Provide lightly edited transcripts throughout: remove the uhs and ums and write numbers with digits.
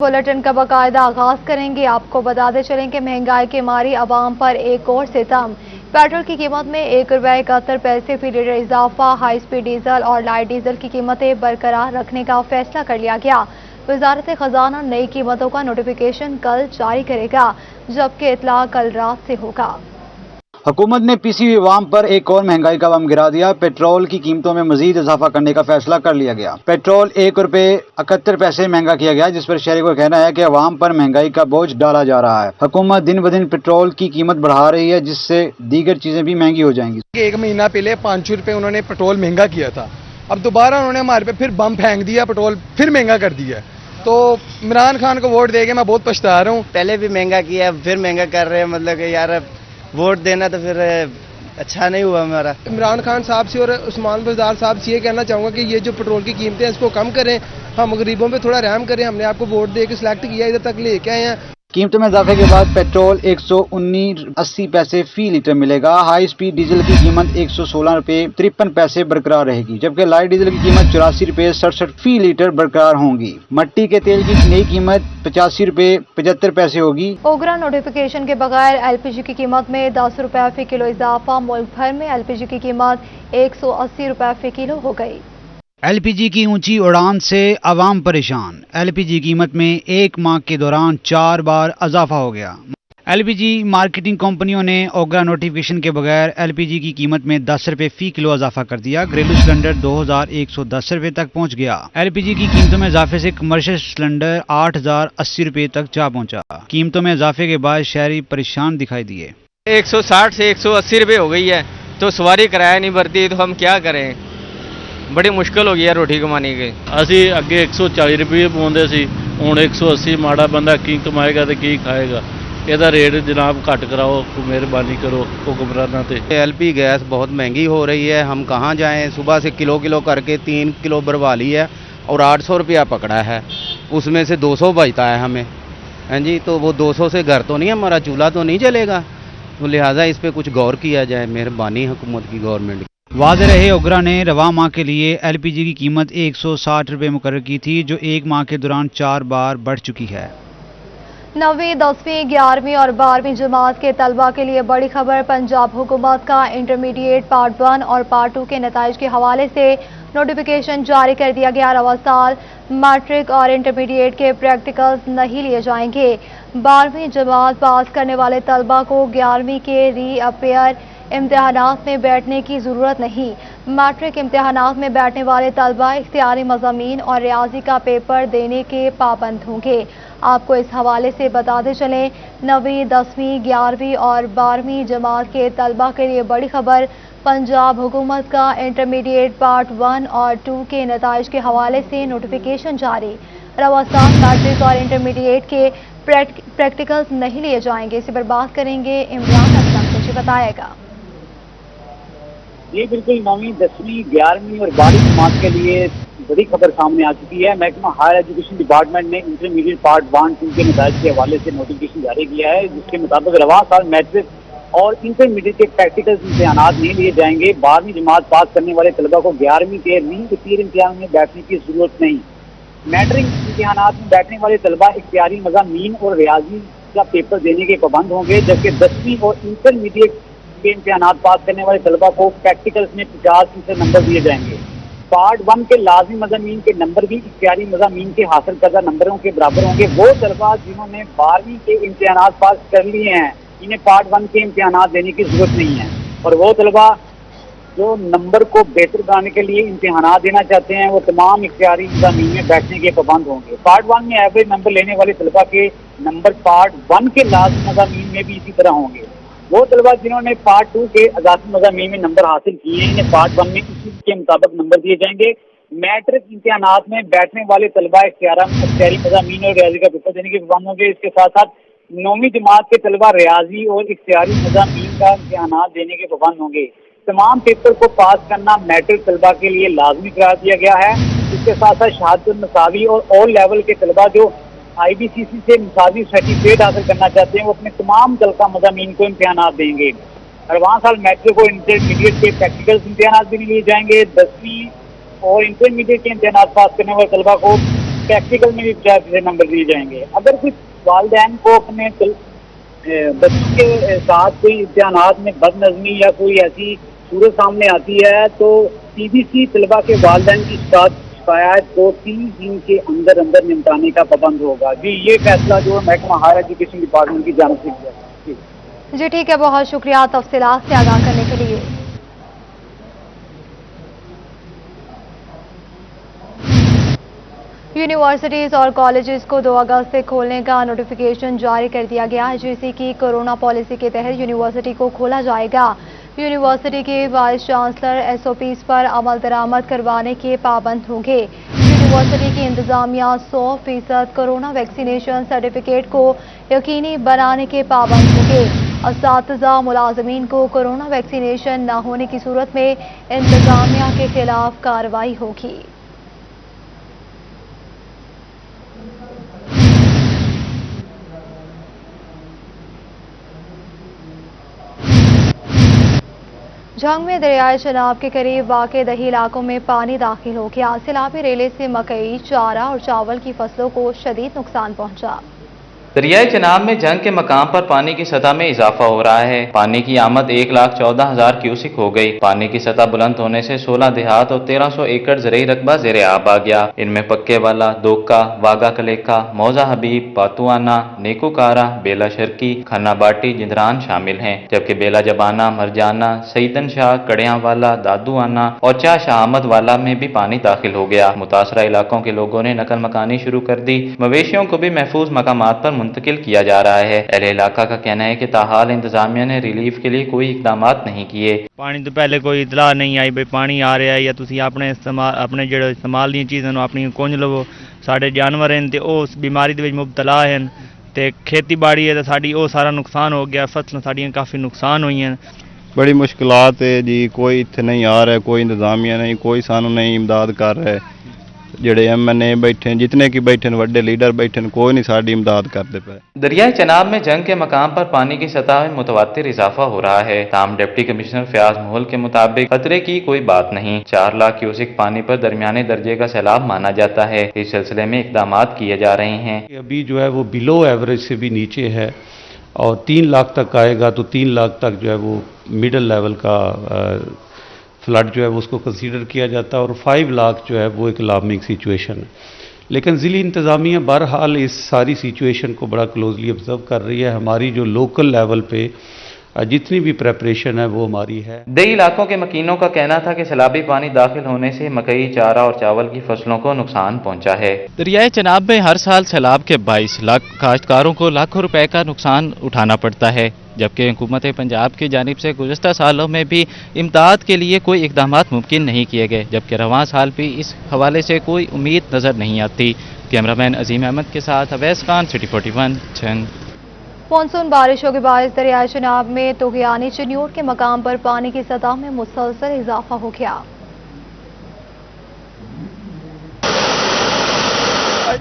Bulletin का बाकायदा आगाज करेंगे। आपको बताते चलें कि महंगाई के मारी आवाम पर एक और सितम। पेट्रोल की कीमत में ₹1.71 फी लीटर इजाफा। हाई स्पीड डीजल और लाइट डीजल की कीमतें बरकरार रखने का फैसला कर लिया गया। वजारत खजाना नई कीमतों का नोटिफिकेशन कल जारी करेगा, जबकि इतला कल रात से होगा। हुकूमत ने पीसीबी अवाम पर एक और महंगाई का बम गिरा दिया। पेट्रोल की कीमतों में मजीद इजाफा करने का फैसला कर लिया गया। पेट्रोल ₹1.71 महंगा किया गया, जिस पर शहरी का कहना है कि अवाम पर महंगाई का बोझ डाला जा रहा है। हुकूमत दिन ब दिन पेट्रोल की कीमत बढ़ा रही है, जिससे दीगर चीजें भी महंगी हो जाएंगी। एक महीना पहले ₹5 उन्होंने पेट्रोल महंगा किया था, अब दोबारा उन्होंने हमारे पे फिर बम फेंक दिया, पेट्रोल फिर महंगा कर दिया। तो इमरान खान को वोट देके मैं बहुत पछता रहा हूँ। पहले भी महंगा किया, फिर महंगा कर रहे हैं। मतलब कि यार वोट देना तो फिर अच्छा नहीं हुआ हमारा। इमरान खान साहब से और उस्मान बज़दार साहब से ये कहना चाहूँगा कि ये जो पेट्रोल की कीमतें हैं इसको कम करें, हम गरीबों पे थोड़ा रहम करें। हमने आपको वोट दे के सिलेक्ट किया, इधर तक लेके आए हैं। कीमतों में इजाफे के बाद पेट्रोल ₹119.80 फी लीटर मिलेगा। हाई स्पीड डीजल की कीमत ₹116.53 बरकरार रहेगी, जबकि लाइट डीजल की कीमत ₹84.67 फी लीटर बरकरार होंगी। मट्टी के तेल की नई कीमत ₹85.75 होगी। ओगरा नोटिफिकेशन के बगैर एलपीजी की कीमत में ₹10 फी किलो इजाफा। मुल्क भर में एलपीजी की कीमत ₹180 फी किलो हो गई। एलपीजी की ऊंची उड़ान से अवाम परेशान। एलपीजी कीमत में एक माह के दौरान 4 बार इजाफा हो गया। एलपीजी मार्केटिंग कंपनियों ने ओगरा नोटिफिकेशन के बगैर एलपीजी की कीमत में ₹10 फी किलो इजाफा कर दिया। घरेलू सिलेंडर ₹2110 तक पहुंच गया। एलपीजी की कीमतों में इजाफे से कमर्शियल सिलेंडर ₹8080 तक जा पहुंचा। कीमतों में इजाफे के बाद शहरी परेशान दिखाई दिए। 160 से 180 रुपये हो गई है, तो सवारी किराया नहीं भरती, तो हम क्या करें। बड़ी मुश्किल हो गई है रोटी कमाने की। ਅਸੀਂ ਅੱਗੇ 140 ਰੁਪਏ ਪਾਉਂਦੇ ਸੀ, ਹੁਣ 180। ਮਾੜਾ ਬੰਦਾ ਕੀ ਕਮਾਏਗਾ ਤੇ ਕੀ ਖਾਏਗਾ। ਇਹਦਾ ਰੇਟ ਜਨਾਬ ਘੱਟ कराओ, ਮਿਹਰਬਾਨੀ करो हुक्मराना ਤੇ। एलपी गैस बहुत महंगी हो रही है, हम कहाँ जाएं। सुबह से किलो किलो करके 3 किलो भरवा ली है और 800 रुपया पकड़ा है, उसमें से 200 बचता है हमें। हाँ जी, तो वो 200 से घर तो नहीं, हमारा चूल्हा तो नहीं जलेगा। तो लिहाजा इस पर कुछ गौर किया जाए, मेहरबानी हुकूमत की, गवर्नमेंट की। वाज़ेह रहे ओगरा ने रवा माह के लिए एलपीजी की कीमत ₹160 मुकर्रर की थी, जो एक माह के दौरान 4 बार बढ़ चुकी है। 9वीं, 10वीं, 11वीं और 12वीं जमात के तलबा के लिए बड़ी खबर। पंजाब हुकूमत का इंटरमीडिएट पार्ट 1 और पार्ट 2 के नताइज के हवाले से नोटिफिकेशन जारी कर दिया गया। रवा साल मैट्रिक और इंटरमीडिएट के प्रैक्टिकल्स नहीं लिए जाएंगे। 12वीं जमात पास करने वाले तलबा को 11वीं के री-अपेयर इम्तिहानात में बैठने की ज़रूरत नहीं। मैट्रिक इम्तिहानात में बैठने वाले तलबा इख्तियारी मज़ामीन और रियाजी का पेपर देने के पाबंद होंगे। आपको इस हवाले से बताते चलें, 9वीं, 10वीं, 11वीं और 12वीं जमात के तलबा के लिए बड़ी खबर। पंजाब हुकूमत का इंटरमीडिएट पार्ट 1 और 2 के नताइज के हवाले से नोटिफिकेशन जारी। रवा साल मैट्रिक और इंटरमीडिएट के प्रैक्टिकल्स नहीं लिए जाएंगे। इसी पर बात करेंगे, इमरान असलम कुछ बताएगा। ये बिल्कुल 9वीं, 10वीं, 11वीं और 12वीं जमात के लिए बड़ी खबर सामने आ चुकी है। महकमा हायर एजुकेशन डिपार्टमेंट ने इंटरमीडिएट पार्ट 1, 2 के नताइज के हवाले से नोटिफिकेशन जारी किया है, जिसके मुताबिक रवां साल मैट्रिक और इंटरमीडिएट के प्रैक्टिकल इम्तिहानात नहीं लिए जाएंगे। 12वीं जमात पास करने वाले तलबा को 11वीं के री-अपेयर इम्तिहान में बैठने की जरूरत नहीं। मैट्रिक इम्तिहानात में बैठने वाले तलबा इख्तियारी मज़ामीन और रियाजी का पेपर देने के पाबंद होंगे, जबकि 10वीं और इंटरमीडिएट के इम्तिहानात पास करने वाले तलबा को प्रैक्टिकल्स में 50% नंबर दिए जाएंगे। पार्ट 1 के लाजमी मज़ामीन के नंबर भी इख्तियारी मज़ामीन के हासिल करदा नंबरों के बराबर होंगे। वो तलबा जिन्होंने 12वीं के इम्तिहानात पास कर लिए हैं, इन्हें पार्ट 1 के इम्तिहानात देने की जरूरत नहीं है। और वो तलबा जो नंबर को बेहतर बनाने के लिए इम्तिहानात देना चाहते हैं, वो तमाम इख्तियारी मज़ामीन में बैठने के पाबंद होंगे। पार्ट 1 में एवरेज नंबर लेने वाले तलबा के नंबर पार्ट 1 के लाजमी मज़ामीन में भी इसी तरह होंगे। वो तलबा जिन्होंने पार्ट 2 के अज़ाफ़ी मज़ामीन में नंबर हासिल किए हैं, इन्हें पार्ट 1 में इसी के मुताबिक नंबर दिए जाएंगे। मैट्रिक इम्तिहानात में बैठने वाले तलबा इख्तियारी मज़ामीन और रियाजी का पेपर देने के पाबंद होंगे। इसके साथ साथ 9वीं जमात के तलबा रियाजी और इख्तियारी मज़ामीन का इम्तिहानात देने के पाबंद होंगे। तमाम पेपर को पास करना मैट्रिक तलबा के लिए लाजमी करार दिया गया है। इसके साथ साथ शहादत मसावी और ऑल लेवल के तलबा जो IBCC से मसावी सर्टिफिकेट हासिल करना चाहते हैं, वो अपने तमाम तलका मज़ामीन को इम्तिहानात देंगे। रवां साल मैट्रिक और इंटरमीडिएट के प्रैक्टिकल इम्तिहानात भी नहीं लिए जाएंगे। 10वीं और इंटरमीडिएट के इम्तिहानात पास करने वाले तलबा को प्रैक्टिकल में भी 50% नंबर दिए जाएंगे। अगर कुछ वालिदैन को अपने बच्चों के साथ कोई इम्तिहानात में बदनज़मी या कोई ऐसी सूरत सामने आती है तो सीबीसी तलबा के वालिदैन की शिकायत को 30 दिन के अंदर अंदर निपटाने का पाबंद होगा। जी, ये फैसला जो है महकमा हायर एजुकेशन डिपार्टमेंट की जानिब से किया है। जी ठीक है, बहुत शुक्रिया तफसीलात से आगाह करने के लिए। यूनिवर्सिटीज और कॉलेजेस को 2 अगस्त से खोलने का नोटिफिकेशन जारी कर दिया गया है, जिससे कि कोरोना पॉलिसी के तहत यूनिवर्सिटी को खोला जाएगा। यूनिवर्सिटी के वाइस चांसलर एसओपीज पर अमल दरामद करवाने के पाबंद होंगे। यूनिवर्सिटी की इंतजामिया 100% कोरोना वैक्सीनेशन सर्टिफिकेट को यकीनी बनाने के पाबंद होंगे। असातिज़ा मुलाजमीन को कोरोना वैक्सीनेशन न होने की सूरत में इंतजामिया के खिलाफ कार्रवाई होगी। जंग में दरियाए चनाब के करीब वाक़े दही इलाकों में पानी दाखिल हो गया। सैलाबी रेले से मकई, चारा और चावल की फसलों को शदीद नुकसान पहुंचा। दरियाए चनाब में जंग के मकाम पर पानी की सतह में इजाफा हो रहा है। पानी की आमद 1,14,000 क्यूसिक हो गई। पानी की सतह बुलंद होने से 16 देहात और 1300 एकड़ ज़रई रकबा ज़ेरे आब आ गया। इनमें पक्के वाला, दोका, वागा कलेका, मौजा हबीब, पातुआना, नेकुकारा, बेला शर्की, खन्ना बाटी, जिंदरान शामिल हैं, जबकि बेला जबाना, मरजाना, सईदन शाह, कड़ियां वाला, दादुआना और चाह शाह अहमद वाला में भी पानी दाखिल हो गया। मुतासरा इलाकों के लोगों ने नकल मकानी शुरू कर दी। मवेशियों को भी महफूज मकामात पर मुंतकिल किया जा रहा है। अहले इलाका का कहना है कि ताहाल इंतजामिया ने रिलीफ के लिए कोई इकदामात नहीं किए। पानी तो पहले कोई इतला नहीं आई भाई पानी आ रहा है या तुसी अपने जो इस्तेमाल दी चीज़ां अपनी कुंज लवो। साढ़े जानवर हैं ते उस बीमारी दे विच मुबतला हैं ते खेती बाड़ी है तो साड़ी वो सारा नुकसान हो गया। फसलों साड़ियां काफ़ी नुकसान हुई हैं। बड़ी मुश्किलात है जी, कोई इत्थे नहीं आ रहा है, कोई इंतजामिया नहीं, कोई सानू नहीं इमदाद कर रहा है। ਜਿਹੜੇ एमएनए बैठे जितने की बैठे वड्डे लीडर बैठे कोई नहीं साड़ी इमदाद करते पे। दरियाए चनाब में जंग के मकाम पर पानी की सतह में मुतवातिर इजाफा हो रहा है। ताम डिप्टी कमिश्नर फयाज मोहल के मुताबिक खतरे की कोई बात नहीं। 4 लाख क्यूसिक पानी पर दरमियाने दर्जे का सैलाब माना जाता है। इस सिलसिले में इकदामात किए जा रहे हैं। अभी जो है वो बिलो एवरेज से भी नीचे है और 3 लाख तक आएगा तो 3 लाख तक जो है वो मिडल लेवल का फ्लड जो है वो उसको कंसीडर किया जाता है और 5 लाख जो है वो एक अलार्मिंग सिचुएशन है। लेकिन ज़िली इंतज़ामिया बहरहाल इस सारी सिचुएशन को बड़ा क्लोजली ऑब्जर्व कर रही है। हमारी जो लोकल लेवल पे जितनी भी प्रेपरेशन है वो हमारी है। दही इलाकों के मकीनों का कहना था कि सैलाबी पानी दाखिल होने से मकई, चारा और चावल की फसलों को नुकसान पहुंचा है। दरियाए चनाब में हर साल सैलाब के 22 लाख काश्तकारों को लाखों रुपए का नुकसान उठाना पड़ता है, जबकि हुकूमत पंजाब की जानिब से गुज़श्ता सालों में भी इमदाद के लिए कोई इकदामात मुमकिन नहीं किए गए, जबकि रवां साल भी इस हवाले से कोई उम्मीद नज़र नहीं आती। कैमरामैन अजीम अहमद के साथ अवैस खान, सिटी 41, जंग। मानसून बारिशों के बायस दरियाए चनाब में तोगयानी चिन्यूट के मकाम पर पानी की सतह में मुसलसल इजाफा हो गया।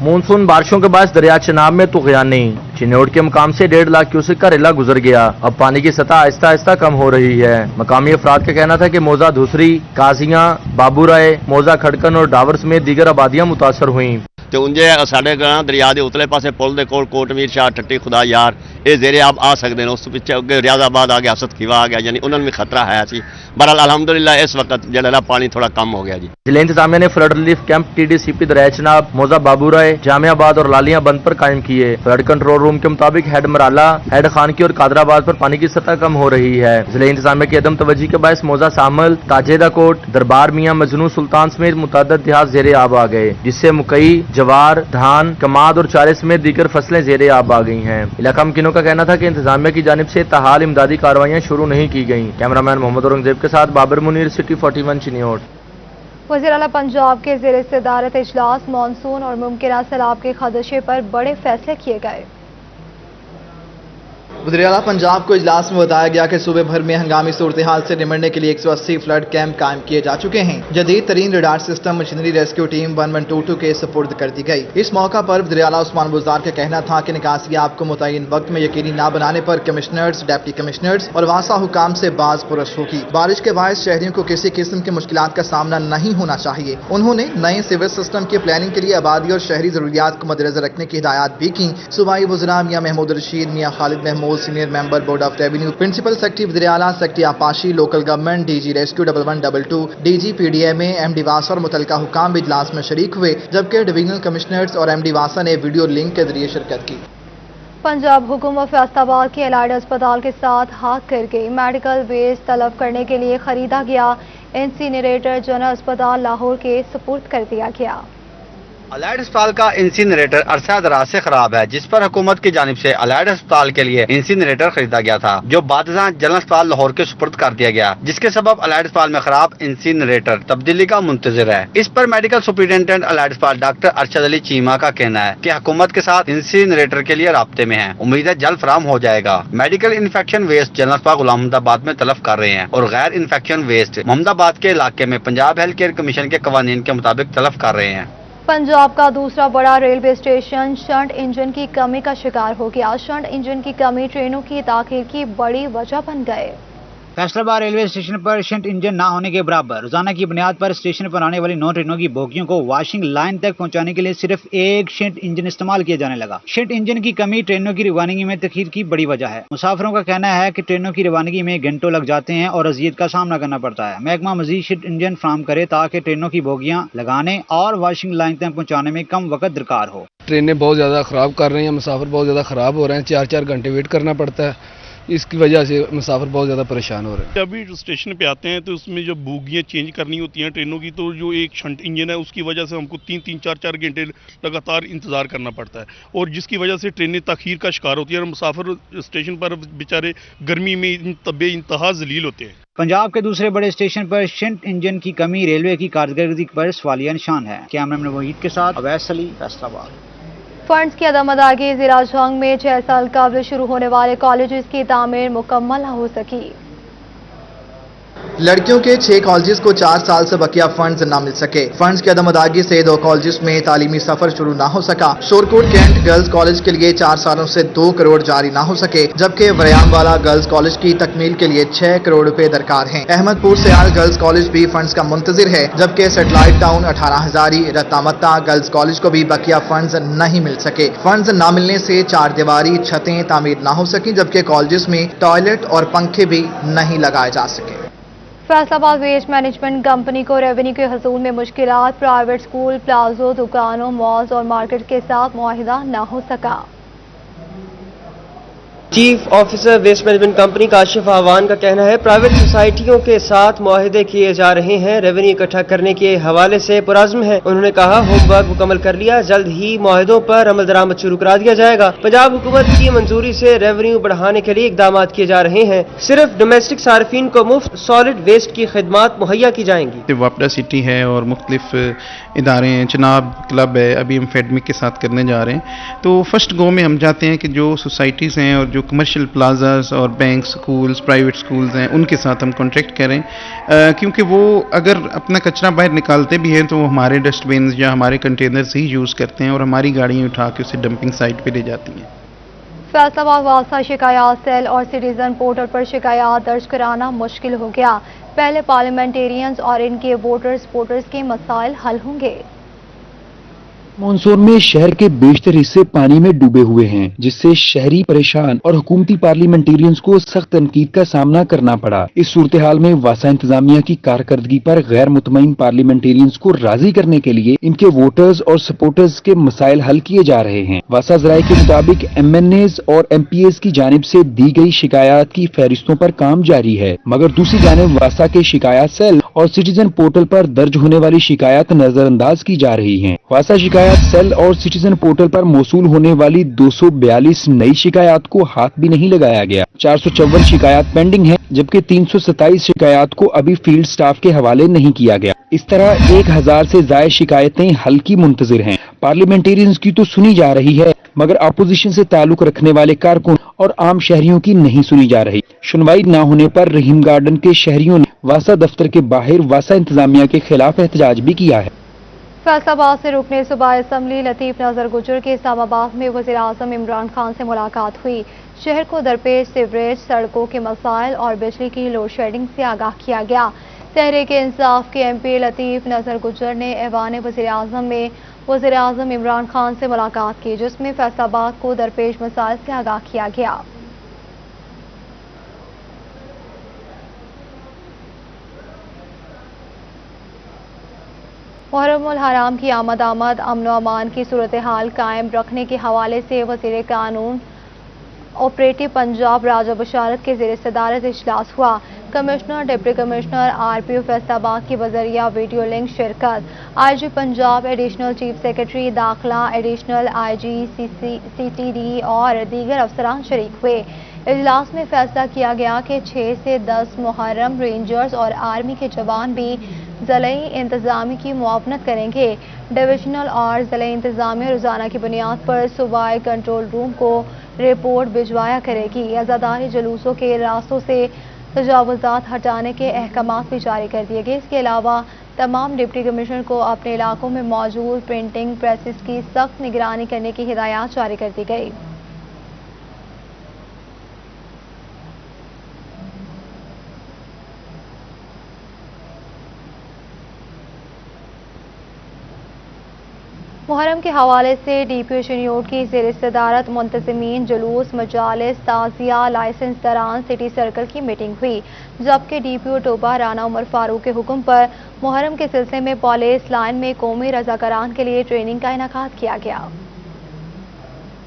मानसून बारिशों के बाद दरिया चनाब में तोगयानी चिन्यूट के मकाम से 1.5 लाख क्यूसिक का रेला गुजर गया। अब पानी की सतह आहिस्ता आहिस्ता कम हो रही है। मकामी अफराद का कहना था कि मौजा धूसरी, काजियां, बाबूराय, मौजा खड़कन और डावर समेत दीगर आबादियां मुतासर हुई। तो उंजे साढ़े दरिया के उतले पासे पुल के कोल कोटमीर शाह, टट्टी, खुदा यार ये जेरे आप आ सकते हैं। उस पिछे अगे रियाजाबाद आ गया, हसत खीवा आ गया, यानी उन्होंने भी खतरा है। बहरहाल अलहमदुलिल्लाह इस वक्त जो पानी थोड़ा कम हो गया जी। जिले इंतजामिया ने फ्लड रिलीफ कैंप TDCP दरिया चनाब, मौजा बाबूराय, जामियाबाद और लालियां बंद पर कायम किए। फ्लड कंट्रोल रूम के मुताबिक हेड मराला, हेड खानकी और कादराबाद पर पानी की सतह कम हो रही है। जिले इंतजामिया की अदम तवज्जी के बायस मौजा सामल, ताजेदा कोट, दरबार मियां, मजनू सुल्तान समेत मुतअद्दिद देहात जेरे आब आ गए, जिससे मकई, जवार, धान, कमाद और चारे समेत दीगर फसलें जेरे आब आ गई हैं। इलाका मकीनों का कहना था कि इंतजामिया की जानिब से ताहाल इमदादी कार्रवाइयां शुरू नहीं की गईं। कैमरामैन मोहम्मद औरंगजेब के साथ बाबर मुनीर, सिटी 41, चिन्योट। वज़ीर आला पंजाब के ज़ेर सदारत इजलास मानसून और मुमकिन सैलाब के खदशे पर बड़े फैसले किए गए। वज़ीर-ए-आला पंजाब को इजलास में बताया गया कि सूबे भर में हंगामी सूरत-ए-हाल से निमटने के लिए 180 फ्लड कैंप कायम किए जा चुके हैं। जदीद तरीन radar system machinery rescue team 1122 के सुपुर्द कर दी गई। इस मौका पर वज़ीर-ए-आला उस्मान बुज़दार का कहना था कि निकासियाब को मुतय्यन वक्त में यकीनी न बनाने पर कमिश्नर्स, डिप्टी कमिश्नर्स और वासा हुकाम से बाज पुरस होगी। बारिश के बायस शहरियों को किसी किस्म की मुश्किलात का सामना नहीं होना चाहिए। उन्होंने नए सिविल सिस्टम की प्लानिंग के लिए आबादी और शहरी जरूरियात को मद्देनजर रखने की हिदायत भी की। सूबाई वज़रा मियां महमूद रशीद, मियां Khalid Mahmood, senior member board of revenue, principal secretary वज़ीर-ए-आला, सेक्रेटरी आपाशी, local government, DG rescue 1122, DG PDMA, MD वासा और मुतल्लिका हुकाम भी इजलास में शरीक हुए, जबकि डिवीजनल कमिश्नर्स और एमडी वासा ने वीडियो लिंक के जरिए शिरकत की। पंजाब हुकूमत फैसलाबाद के एलाइड अस्पताल के साथ हाथ करके मेडिकल वेस्ट तलब करने के लिए खरीदा गया इंसिनरेटर जनरल अस्पताल लाहौर के सुपुर्द कर दिया गया। अलाइड अस्पताल का इंसिनरेटर अरसा दराज से खराब है, जिस पर हुकूमत की जानिब से अलाइड अस्पताल के लिए इंसिनरेटर खरीदा गया था, जो बादशाह जनरल अस्पताल लाहौर के सुपुर्द कर दिया गया, जिसके सबब अलाइड अस्पताल में खराब इंसिनरेटर तब्दीली का मुंतजिर है। इस पर मेडिकल सुपरिटेंडेंट अलाइड अस्पताल डॉक्टर अरशद अली चीमा का कहना है कि हुकूमत के साथ इंसिनरेटर के लिए राब्ते में है, उम्मीद है जल्द फराम हो जाएगा। मेडिकल इन्फेक्शन वेस्ट जनरल अस्पताल गुलाम मोहम्मदाबाद में तलब कर रहे हैं और गैर इन्फेक्शन वेस्ट मोहम्मदाबाद के इलाके में पंजाब हेल्थ केयर कमीशन के कवानीन के मुताबिक तलब कर रहे हैं। पंजाब का दूसरा बड़ा रेलवे स्टेशन शंट इंजन की कमी का शिकार हो गया। शंट इंजन की कमी ट्रेनों की ताखीर की बड़ी वजह बन गए। फैसलाबाद रेलवे स्टेशन पर शंट इंजन ना होने के बराबर रोजाना की बुनियाद पर स्टेशन पर आने वाली 9 ट्रेनों की बोगियों को वॉशिंग लाइन तक पहुंचाने के लिए सिर्फ एक शंट इंजन इस्तेमाल किया जाने लगा। शंट इंजन की कमी ट्रेनों की रवानगी में तखीर की बड़ी वजह है। मुसाफिरों का कहना है कि ट्रेनों की रवानगी में घंटों लग जाते हैं और अजियत का सामना करना पड़ता है। महकमा मजीद शंट इंजन फराहम करे ताकि ट्रेनों की बोगियां लगाने और वॉशिंग लाइन तक पहुँचाने में कम वक्त दरकार हो। ट्रेनें बहुत ज़्यादा ख़राब कर रही हैं, मुसाफिर बहुत ज़्यादा ख़राब हो रहे हैं, 4-4 घंटे वेट करना पड़ता है। इसकी वजह से मुसाफिर बहुत ज़्यादा परेशान हो रहे हैं। अभी जो स्टेशन पे आते हैं तो उसमें जो बोगियाँ चेंज करनी होती हैं ट्रेनों की, तो जो एक शंट इंजन है उसकी वजह से हमको 3-3, 4-4 घंटे लगातार इंतज़ार करना पड़ता है, और जिसकी वजह से ट्रेनें ताख़ीर का शिकार होती है और मुसाफिर स्टेशन पर बेचारे गर्मी में बेइंतहा ज़लील होते हैं। पंजाब के दूसरे बड़े स्टेशन पर शंट इंजन की कमी रेलवे की कारकर्दगी पर सवालिया निशान है। कैमरामैन वहीद के साथ अवैस अली, फैसलाबाद। फंड्स की अदम अदायगी जिला जंग में 6 साल कबल शुरू होने वाले कॉलेजेस की तामीर मुकम्मल न हो सकी। लड़कियों के 6 कॉलेजेस को 4 साल से बकिया फंड्स न मिल सके। फंड्स की अदम अदायगी से 2 कॉलेजेस में तालीमी सफर शुरू न हो सका। शोरकोट कैंट गर्ल्स कॉलेज के लिए 4 सालों से 2 करोड़ जारी न हो सके, जबकि वरियामवाला गर्ल्स कॉलेज की तकमील के लिए 6 करोड़ रुपए दरकार हैं। अहमदपुर सयाल गर्ल्स कॉलेज भी फंड्स का मुंतजिर है, जबकि satellite town 18 Hazari Rattamatta girls college को भी बकिया फंड्स नहीं मिल सके। फंड्स न मिलने से 4 दीवारी छतें तामीर न हो सकी, जबकि कॉलेजेस में टॉयलेट और पंखे भी नहीं लगाए जा सके। फैसलाबाद वेस्ट मैनेजमेंट कंपनी को रेवेन्यू के हसूल में मुश्किलात, प्राइवेट स्कूल, प्लाजो, दुकानों, मॉल्स और मार्केट के साथ मुआहिदा न हो सका। Chief officer waste management company Kashif Awan का कहना है प्राइवेट सोसाइटियों के साथ मुआहिदे किए जा रहे हैं, रेवेन्यू इकट्ठा करने के हवाले से पुरज़्म है। उन्होंने कहा होमवर्क मुकम्मल कर लिया, जल्द ही मुआहिदों पर अमल दरामद शुरू करा दिया जाएगा। पंजाब हुकूमत की मंजूरी से रेवेन्यू बढ़ाने के लिए इकदाम किए जा रहे हैं। सिर्फ डोमेस्टिक सार्फिन को मुफ्त सॉलिड वेस्ट की खिदमात मुहैया की जाएंगी। वापडा सिटी है और मुख्तलिफ इदारे हैं, चनाब क्लब है, अभी हम फेडमिक के साथ करने जा रहे हैं। तो फर्स्ट गो में हम चाहते हैं कि जो सोसाइटीज़ हैं और जो कमर्शियल प्लाजास और बैंक, स्कूल्स, प्राइवेट स्कूल्स हैं, उनके साथ हम कॉन्ट्रैक्ट करें, क्योंकि वो अगर अपना कचरा बाहर निकालते भी हैं तो हमारे डस्टबिन या हमारे कंटेनर्स ही यूज़ करते हैं और हमारी गाड़ियाँ उठा के उसे डंपिंग साइट पे ले जाती हैं। फैसलाबाद वासा शिकायत सेल और सिटीजन पोर्टल पर शिकायत दर्ज कराना मुश्किल हो गया। पहले पार्लियामेंटेरियंस और इनके वोटर्स के मसाइल हल होंगे। मानसून में शहर के बेशतर हिस्से पानी में डूबे हुए हैं, जिससे शहरी परेशान और हुकूमती पार्लियामेंटेरियंस को सख्त तनकीद का सामना करना पड़ा। इस सूरत हाल में वासा इंतजामिया की कारकर्दगी पर गैर मुतमईन पार्लियामेंटेरियंस को राजी करने के लिए इनके वोटर्स और सपोर्टर्स के मसाइल हल किए जा रहे हैं। वासा जराये के मुताबिक MNAs और MPAs की जानिब से दी गई शिकायत की फहरिस्तों पर काम जारी है, मगर दूसरी जानिब वासा के शिकायत सेल और सिटीजन पोर्टल पर दर्ज होने वाली शिकायत नजरअंदाज की जा रही है। वासा शिकायत सेल और सिटीजन पोर्टल पर मौसूल होने वाली 242 नई शिकायत को हाथ भी नहीं लगाया गया। 454 शिकायत पेंडिंग है, जबकि 327 शिकायत को अभी फील्ड स्टाफ के हवाले नहीं किया गया। इस तरह 1000 से ज्यादा शिकायतें हल की मुंतजिर हैं। पार्लियामेंटेरियंस की तो सुनी जा रही है, मगर अपोजिशन से ताल्लुक रखने वाले कारकुन और आम शहरियों की नहीं सुनी जा रही। सुनवाई न होने पर रहीम गार्डन के शहरियों ने वासा दफ्तर के बाहर वासा इंतजामिया के खिलाफ एहतजाज भी किया है। फैसलाबाद से रुकने सूबाई असम्बली लतीफ नजर गुजर के इस्लामाबाद में वज़ीर-ए-आज़म इमरान खान से मुलाकात हुई। शहर को दरपेश सीवरेज, सड़कों के मसाइल और बिजली की लोड शेडिंग से आगाह किया गया। तहरीक-ए-इंसाफ के MP लतीफ नजर गुजर ने ऐवान वज़ीर-ए-आज़म में वज़ीर-ए-आज़म इमरान खान से मुलाकात की, जिसमें फैसलाबाद को दरपेश मसाइल से आगाह किया गया। मुहर्रमुल हराम की आमद अमन व अमान की सूरत हाल कायम रखने के हवाले से वज़ीर कानून ऑपरेटिव पंजाब राजा बशारत के ज़ेर सदारत इजलास हुआ। Commissioner, deputy commissioner, RPO Faisalabad की बजरिया वीडियो लिंक शिरकत। IG Punjab, additional chief secretary दाखिला, एडिशनल IG CTD और दीगर अफसरान शरीक हुए। इजलास में फैसला किया गया कि 6 से 10 मुहर्रम रेंजर्स और आर्मी के जवान भी ज़िले इंतजामी की मुआवनत करेंगे। डिविजनल और ज़िले इंतजामिया रोजाना की बुनियाद पर सूबाई कंट्रोल रूम को रिपोर्ट भिजवाया करेगी। आज़ादारी जुलूसों के रास्तों से तजावुज़ात हटाने के अहकामात भी जारी कर दिए गए। इसके अलावा तमाम डिप्टी कमिश्नर को अपने इलाकों में मौजूद प्रिंटिंग प्रेसेस की सख्त निगरानी करने की हिदायत जारी कर दी गई। मुहर्रम के हवाले से DPO शनियोट की ज़ेर सदारत मुंतज़मीन, जुलूस, मजालिस, ताज़िया, लाइसेंस दरान सिटी सर्कल की मीटिंग हुई, जबकि DPO टोबा राना उमर फारूक के हुक्म पर मुहर्रम के सिलसिले में पुलिस लाइन में कौमी रज़ाकारान के लिए ट्रेनिंग का इनेकाद किया गया।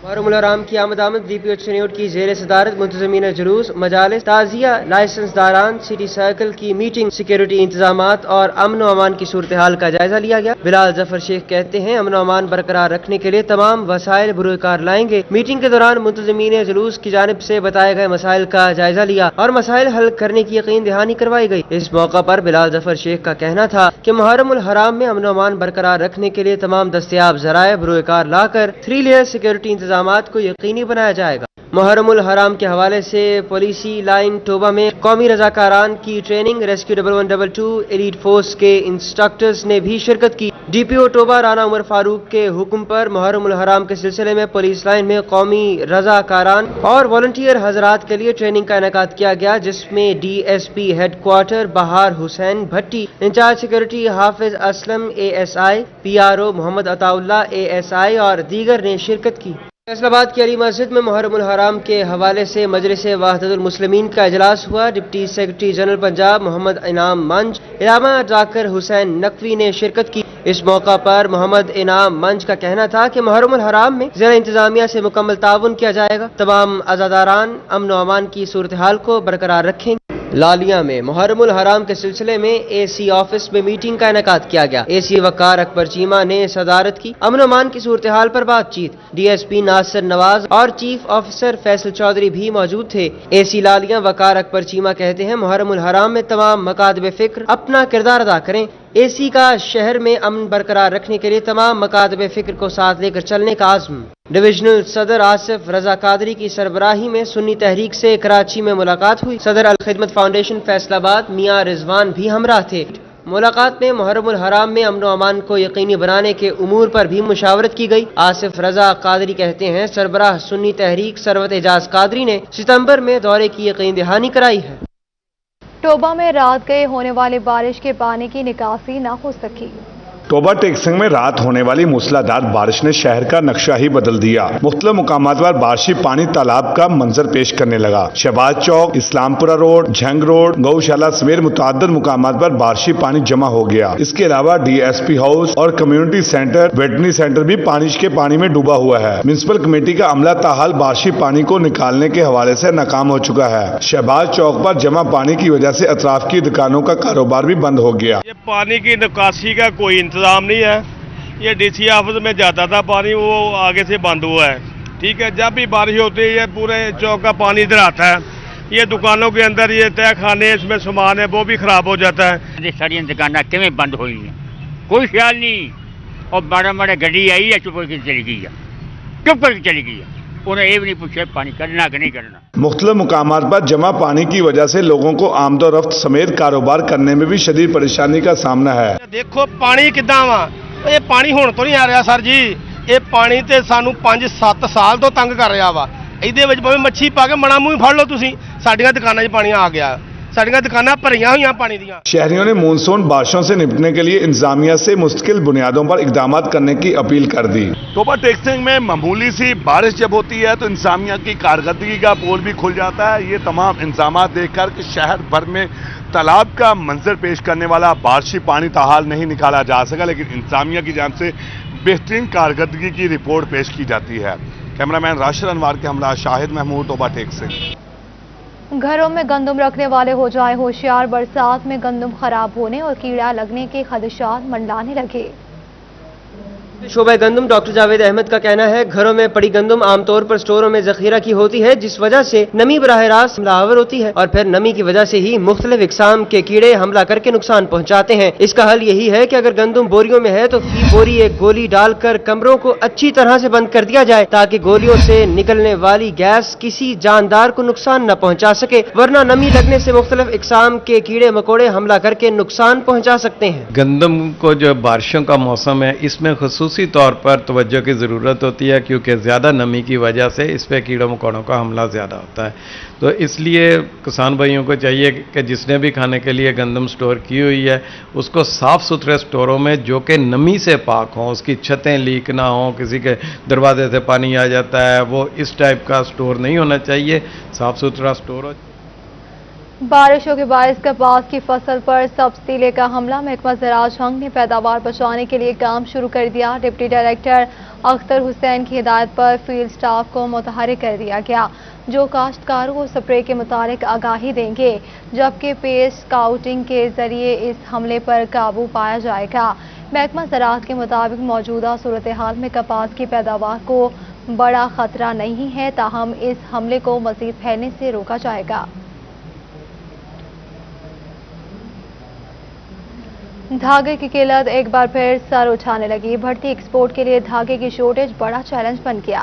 मुहर्रमुल हराम की आमद DPO शनियोट की ज़ेर सदारत मुंतज़मीन जुलूस, मजालिस, ताज़िया, लाइसेंस दारान सिटी सर्कल की मीटिंग, सिक्योरिटी इंतजामात और अमन व अमान की सूरत हाल का जायजा लिया गया। बिलाल जफर शेख कहते हैं, अमन व अमान बरकरार रखने के लिए तमाम वसाइल बुरुकार लाएंगे। मीटिंग के दौरान मुंतज़मीन जुलूस की जानिब से बताए गए मसाइल का जायजा लिया और मसाइल हल करने की यकीन दहानी करवाई गई। इस मौका पर बिलाल जफर शेख का कहना था कि मुहर्रमुल हराम में अमन व अमान बरकरार रखने के लिए तमाम दस्तयाब ज़राए बुरुकार लाकर 3 लेयर सिक्योरिटी इंतजामात को यकीनी बनाया जाएगा। मुहर्रमुल हराम के हवाले से पॉलिसी लाइन टोबा में कौमी रज़ाकारान की ट्रेनिंग, रेस्क्यू 1122 एलीट फोर्स के इंस्ट्रक्टर्स ने भी शिरकत की। DPO टोबा राना उमर फारूक के हुक्म पर मुहर्रमुल हराम के सिलसिले में पुलिस लाइन में कौमी रज़ाकारान और वॉलंटियर हजरात के लिए ट्रेनिंग का इनेकाद किया गया, जिसमें DSP headquarter Bahar Hussain Bhatti, incharge security Hafiz Aslam ASI, PRO Mohammad Ataullah ASI और दीगर ने शिरकत की। फैसलाबाद की अली मस्जिद में मुहर्रमुल हराम के हवाले से मजलिस वहदतुल मुस्लिमीन का इजलास हुआ। Deputy secretary general Punjab Mohammad Inam मंच, इलामा जाकिर हुसैन नकवी ने शिरकत की। इस मौका पर मोहम्मद इनाम मंच का कहना था कि मुहर्रमुल हराम में ज़िला इंतजामिया से मुकम्मल ताउन किया जाएगा। तमाम आज़ादारान अमन व अमान की सूरत हाल को बरकरार रखेंगे। लालिया में मुहर्रमुल हराम के सिलसिले में AC ऑफिस में मीटिंग का इनेकाद किया गया। AC वकार अकबर चीमा ने सदारत की। अमन अमान की सूरत हाल पर बातचीत, DSP नासिर नवाज और चीफ ऑफिसर फैसल चौधरी भी मौजूद थे। AC लालिया वकार अकबर चीमा कहते हैं, मुहर्रमुल हराम में तमाम मकातब फिक्र अपना किरदार अदा करें। AC का शहर में अमन बरकरार रखने के लिए तमाम मकातब फिक्र को साथ लेकर चलने का आज़म। डिविजनल सदर आसिफ रजा कादरी की सरबराही में सुन्नी तहरीक से कराची में मुलाकात हुई। सदर अल खिदमत फाउंडेशन फैसलाबाद मियां रिजवान भी हमराह थे। मुलाकात में मुहर्रमुल हराम में अमन व अमान को यकीनी बनाने के उमूर पर भी मुशावरत की गई। आसिफ रजा कादरी कहते हैं, सरबराह सुन्नी तहरीक सरवत एजाज कादरी ने सितंबर में दौरे की यकीन दहानी कराई है। टोबा में रात गए होने वाली बारिश के पानी की निकासी न हो सकी। टोबा टेकसिंग में रात होने वाली मूसलाधार बारिश ने शहर का नक्शा ही बदल दिया। मुख्तलिफ मुकामात पर बारिशी पानी तालाब का मंजर पेश करने लगा। शहबाज चौक, इस्लामपुरा रोड, झंग रोड, गौशाला समेत मुतअद्दिद मुकामात पर बारिशी पानी जमा हो गया। इसके अलावा DSP हाउस और कम्युनिटी सेंटर, वेटरनरी सेंटर भी बारिश के पानी में डूबा हुआ है। म्युनिसिपल कमेटी का अमला ताहाल बारिशी पानी को निकालने के हवाले से नाकाम हो चुका है। शहबाज चौक पर जमा पानी की वजह से अतराफ की दुकानों का कारोबार भी बंद हो गया। ये पानी की निकासी का कोई इंतजाम नहीं है। ये DC ऑफिस में जाता था पानी, वो आगे से बंद हुआ है। ठीक है, जब भी बारिश होती है ये पूरे चौक का पानी इधर आता है। ये दुकानों के अंदर ये तय खाने इसमें सामान है वो भी खराब हो जाता है। सारी दुकानें किमें बंद हुई हैं, कोई ख्याल नहीं। और माड़ा माड़ा गड्डी आई है, चुप करके चली गई है, चुप करके चली गई है। उन्हें ये भी नहीं पूछा पानी करना कि नहीं करना। मुख्तलिफ मुकामात पर जमा पानी की वजह से लोगों को आमदोरफ्त समेत कारोबार करने में भी शदीद परेशानी का सामना है। देखो पानी किद्दां वा, ये पानी हुण तो नहीं आ रहा सर जी, ये पानी ते सानू 5-7 साल तो तंग कर रहा वा। ਇਹਦੇ ਵਿੱਚ ਭਾਵੇਂ ਮੱਛੀ ਪਾ ਕੇ ਮਣਾ ਮੂੰਹ ਫੜ ਲਓ ਤੁਸੀਂ, ਸਾਡੀਆਂ ਦੁਕਾਨਾਂ 'ਚ ਪਾਣੀ ਆ ਗਿਆ, ਸਾਡੀਆਂ ਦੁਕਾਨਾਂ ਭਰੀਆਂ ਹੋਈਆਂ ਪਾਣੀ ਦੀਆਂ। शहरियों ने मानसून बारिशों से निपटने के लिए इंतजामिया से मुस्तकिल बुनियादों पर इकदाम करने की अपील कर दी। टोबा टेक्सिंग में मामूली सी बारिश जब होती है तो इंतजामिया की कारकर्दगी का पोल भी खुल जाता है। ये तमाम इंतजाम देखकर कि शहर भर में तालाब का मंजर पेश करने वाला बारिशी पानी ताहाल नहीं निकाला जा सका, लेकिन इंतजामिया की जानिब से बेहतरीन कारकर्दगी की रिपोर्ट पेश की जाती है। कैमरामैन राशिद अनवार के हमरा शाहिद महमूद, टोबा टेक्सिंग। घरों में गंदम रखने वाले हो जाए होशियार, बरसात में गंदम खराब होने और कीड़ा लगने के खदशात मंडलाने लगे। शोबा गंदम डॉक्टर जावेद अहमद का कहना है घरों में पड़ी गंदम आमतौर पर स्टोरों में जखीरा की होती है, जिस वजह से नमी बराह रास्त हमलावर होती है और फिर नमी की वजह से ही मुख्तलिफ इकसाम के कीड़े हमला करके नुकसान पहुंचाते हैं। इसका हल यही है कि अगर गंदम बोरियों में है तो फी बोरी एक गोली डालकर कमरों को अच्छी तरह से बंद कर दिया जाए ताकि गोलियों से निकलने वाली गैस किसी जानदार को नुकसान न पहुंचा सके, वरना नमी लगने से मुख्तलिफ इकसाम के कीड़े मकोड़े हमला करके नुकसान पहुंचा सकते हैं। गंदम को जो बारिशों का मौसम है इसमें खसूसी तौर पर तवज्जो की ज़रूरत होती है, क्योंकि ज़्यादा नमी की वजह से इस पर कीड़ों मकोड़ों का हमला ज़्यादा होता है। तो इसलिए किसान भाइयों को चाहिए कि जिसने भी खाने के लिए गंदम स्टोर की हुई है उसको साफ़ सुथरे स्टोरों में जो कि नमी से पाक हों, उसकी छतें लीक ना हों, किसी के दरवाजे से पानी आ जाता है, वो इस टाइप का स्टोर नहीं होना चाहिए, साफ़ सुथरा स्टोर हो। बारिशों के बायस कपास की फसल पर सब्सिडी का हमला, महकमा ज़राअत झंग ने पैदावार बचाने के लिए काम शुरू कर दिया। डिप्टी डायरेक्टर अख्तर हुसैन की हिदायत पर फील्ड स्टाफ को मुतहरिक कर दिया गया, जो काश्तकारों को स्प्रे के मुतालिक आगाही देंगे, जबकि पेस्ट स्काउटिंग के जरिए इस हमले पर काबू पाया जाएगा। महकमा ज़राअत के मुताबिक मौजूदा सूरत हाल में कपास की पैदावार को बड़ा खतरा नहीं है, ताहम इस हमले को मज़ीद फैलने से रोका जाएगा। धागे की किल्लत एक बार फिर सर उठाने लगी। बढ़ती एक्सपोर्ट के लिए धागे की शॉर्टेज बड़ा चैलेंज बन गया।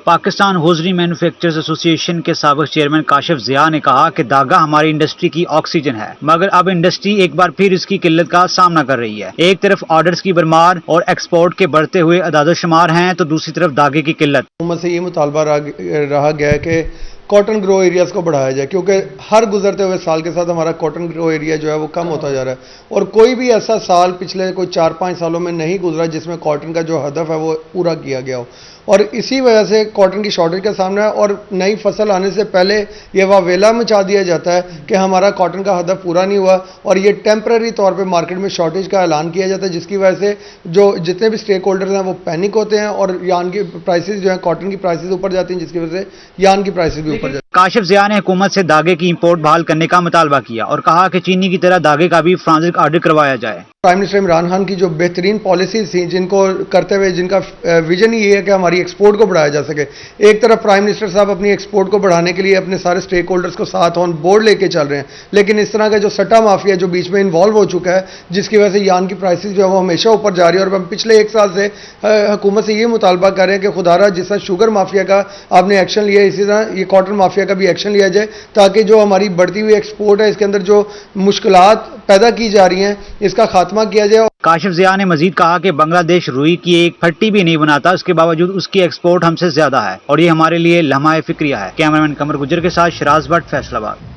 पाकिस्तान होजरी मैन्युफैक्चरर्स एसोसिएशन के साबिक चेयरमैन काशिफ ज़िया ने कहा कि धागा हमारी इंडस्ट्री की ऑक्सीजन है, मगर अब इंडस्ट्री एक बार फिर इसकी किल्लत का सामना कर रही है। एक तरफ ऑर्डर्स की भरमार और एक्सपोर्ट के बढ़ते हुए अदाद-ओ-शुमार हैं, तो दूसरी तरफ धागे की किल्लत। हुकूमत से ये मुतालबा रहा गया है कि कॉटन ग्रो एरियाज़ को बढ़ाया जाए, क्योंकि हर गुजरते हुए साल के साथ हमारा कॉटन ग्रो एरिया जो है वो कम होता जा रहा है और कोई भी ऐसा साल पिछले कोई 4-5 सालों में नहीं गुजरा जिसमें कॉटन का जो हदफ है वो पूरा किया गया हो, और इसी वजह से कॉटन की शॉर्टेज का सामना है। और नई फसल आने से पहले ये वावेला मचा दिया जाता है कि हमारा कॉटन का हदफ पूरा नहीं हुआ और ये टेम्पररी तौर पे मार्केट में शॉर्टेज का ऐलान किया जाता है, जिसकी वजह से जो जितने भी स्टेक होल्डर्स हैं वो पैनिक होते हैं और यार्न की प्राइसेस जो है कॉटन की प्राइसेस ऊपर जाती हैं, जिसकी वजह से यार्न की प्राइसेस भी ऊपर जाती हैं। काशिफ ज़िया ने हुकूमत से धागे की इंपोर्ट बहाल करने का मुतालबा किया और कहा कि चीनी की तरह धागे का भी फ्रांस ऑर्डर करवाया जाए। प्राइम मिनिस्टर इमरान खान की जो बेहतरीन पॉलिसीज थी, जिनको करते हुए जिनका विजन ये है कि हमारी एक्सपोर्ट को बढ़ाया जा सके। एक तरफ प्राइम मिनिस्टर साहब अपनी एक्सपोर्ट को बढ़ाने के लिए अपने सारे स्टेक होल्डर्स को साथ ऑन बोर्ड लेके चल रहे हैं, लेकिन इस तरह का जो सट्टा माफिया जो बीच में इन्वॉल्व हो चुका है, जिसकी वजह से यान की प्राइसेस जो है वो हमेशा ऊपर जा रही है। और हम पिछले 1 साल से हुकूमत से ये मुतालबा कर रहे हैं कि खुदारा जिस तरह शुगर माफिया का आपने एक्शन लिया, इसी तरह ये कॉटन माफिया का भी एक्शन लिया जाए, ताकि जो हमारी बढ़ती हुई एक्सपोर्ट है इसके अंदर जो मुश्किलात पैदा की जा रही हैं इसका खात्मा किया जाए। काशिफ ज़िया ने मजीद कहा कि बांग्लादेश रुई की एक फट्टी भी नहीं बनाता, उसके बावजूद उसकी एक्सपोर्ट हमसे ज्यादा है और ये हमारे लिए लम्हा फिक्रिया है। कैमरामैन कमर गुजर के साथ शराज भट्ट, फैसलाबाद।